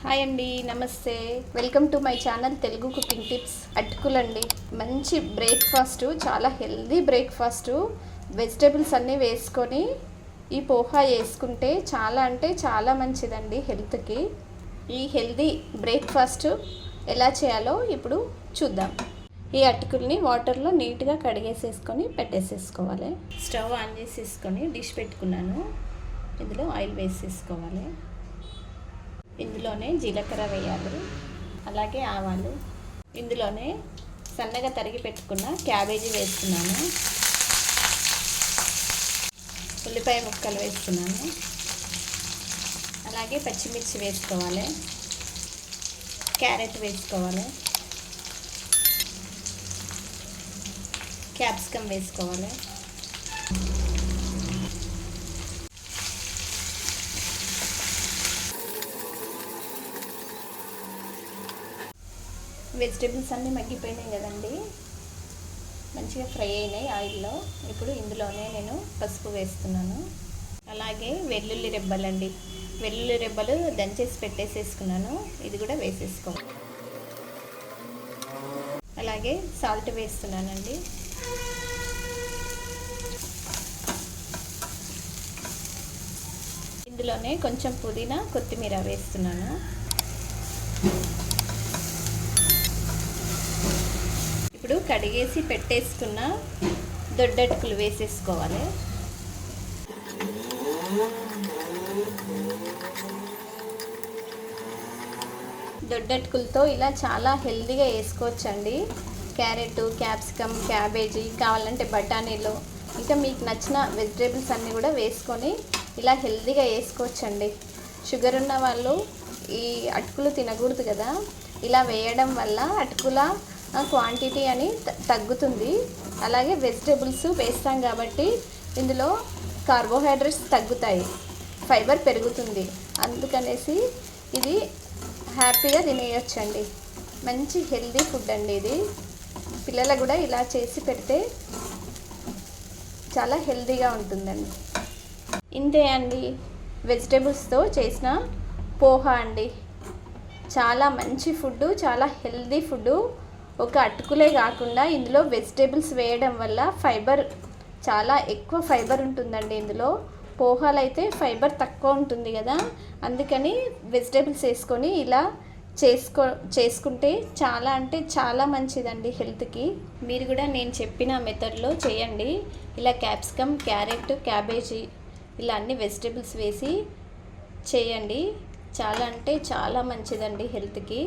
Hi అండి, నమస్తే. Welcome to my channel Telugu cooking tips. అటుకులండి, మంచి బ్రేక్ఫాస్ట్, చాలా హెల్దీ బ్రేక్ఫాస్ట్. వెజిటేబుల్స్ అన్నీ వేసుకొని ఈ పోహా వేసుకుంటే చాలా అంటే చాలా మంచిదండి హెల్త్కి. ఈ హెల్దీ బ్రేక్ఫాస్ట్ ఎలా చేయాలో ఇప్పుడు చూద్దాం. ఈ అటుకుల్ని వాటర్లో నీట్గా కడిగేసేసుకొని పెట్టేసేసుకోవాలి. స్టవ్ ఆన్ చేసేసుకొని డిష్ పెట్టుకున్నాను. ఇందులో ఆయిల్ వేసేసుకోవాలి. ఇందులోనే జీలకర్ర వేయాలి, అలాగే ఆవాలు. ఇందులోనే సన్నగా తరిగి పెట్టుకున్న క్యాబేజీ వేస్తున్నాను, ఉల్లిపాయ ముక్కలు వేస్తున్నాను, అలాగే పచ్చిమిర్చి వేసుకోవాలి, క్యారెట్ వేసుకోవాలి, క్యాప్సికమ్ వేసుకోవాలి. వెజిటేబుల్స్ అన్నీ మగ్గిపోయినాయి కదండి, మంచిగా ఫ్రై అయినాయి ఆయిల్లో. ఇప్పుడు ఇందులోనే నేను పసుపు వేస్తున్నాను, అలాగే వెల్లుల్లి రెబ్బలండి, వెల్లుల్లి రెబ్బలు దంచేసి పెట్టేసేసుకున్నాను, ఇది కూడా వేసేసుకోవాలి. అలాగే సాల్ట్ వేస్తున్నానండి. ఇందులోనే కొంచెం పుదీనా, కొత్తిమీర వేస్తున్నాను. ఇప్పుడు కడిగేసి పెట్టేసుకున్న దొడ్డటుకులు వేసేసుకోవాలి. దొడ్డటుకులతో ఇలా చాలా హెల్తీగా వేసుకోవచ్చండి. క్యారెట్, క్యాప్సికమ్, క్యాబేజీ, కావాలంటే బఠానీలు, ఇంకా మీకు నచ్చిన వెజిటేబుల్స్ అన్నీ కూడా వేసుకొని ఇలా హెల్తీగా వేసుకోవచ్చండి. షుగర్ ఉన్న వాళ్ళు ఈ అటుకులు తినకూడదు కదా, ఇలా వేయడం వల్ల అటుకుల క్వాంటిటీ అని తగ్గుతుంది. అలాగే వెజిటేబుల్స్ వేస్తాం కాబట్టి ఇందులో కార్బోహైడ్రేట్స్ తగ్గుతాయి, ఫైబర్ పెరుగుతుంది. అందుకనేసి ఇది హ్యాపీగా తినేయొచ్చండి. మంచి హెల్దీ ఫుడ్ అండి ఇది. పిల్లలకు కూడా ఇలా చేసి పెడితే చాలా హెల్దీగా ఉంటుందండి. ఇంతే అండి, వెజిటేబుల్స్తో చేసిన పోహా అండి. చాలా మంచి ఫుడ్, చాలా హెల్దీ ఫుడ్. ఒక అటుకులే కాకుండా ఇందులో వెజిటేబుల్స్ వేయడం వల్ల ఫైబర్, చాలా ఎక్కువ ఫైబర్ ఉంటుందండి ఇందులో. పోహాలు అయితే ఫైబర్ తక్కువ ఉంటుంది కదా, అందుకని వెజిటేబుల్స్ వేసుకొని ఇలా చేసుకుంటే చాలా అంటే చాలా మంచిదండి హెల్త్కి. మీరు కూడా నేను చెప్పిన మెథడ్లో చేయండి. ఇలా క్యాప్సికమ్, క్యారెట్, క్యాబేజీ ఇలా అన్ని వెజిటేబుల్స్ వేసి చేయండి. చాలా అంటే చాలా మంచిదండి హెల్త్కి.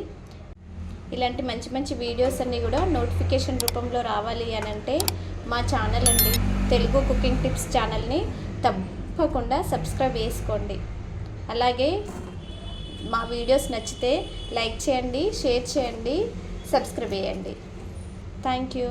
ఇలాంటి మంచి మంచి వీడియోస్ అన్నీ కూడా నోటిఫికేషన్ రూపంలో రావాలి అని అంటే మా ఛానల్ అండి, తెలుగు కుకింగ్ టిప్స్ ఛానల్ని తప్పకుండా సబ్స్క్రైబ్ చేసుకోండి. అలాగే మా వీడియోస్ నచ్చితే లైక్ చేయండి, షేర్ చేయండి, సబ్స్క్రైబ్ చేయండి. Thank you.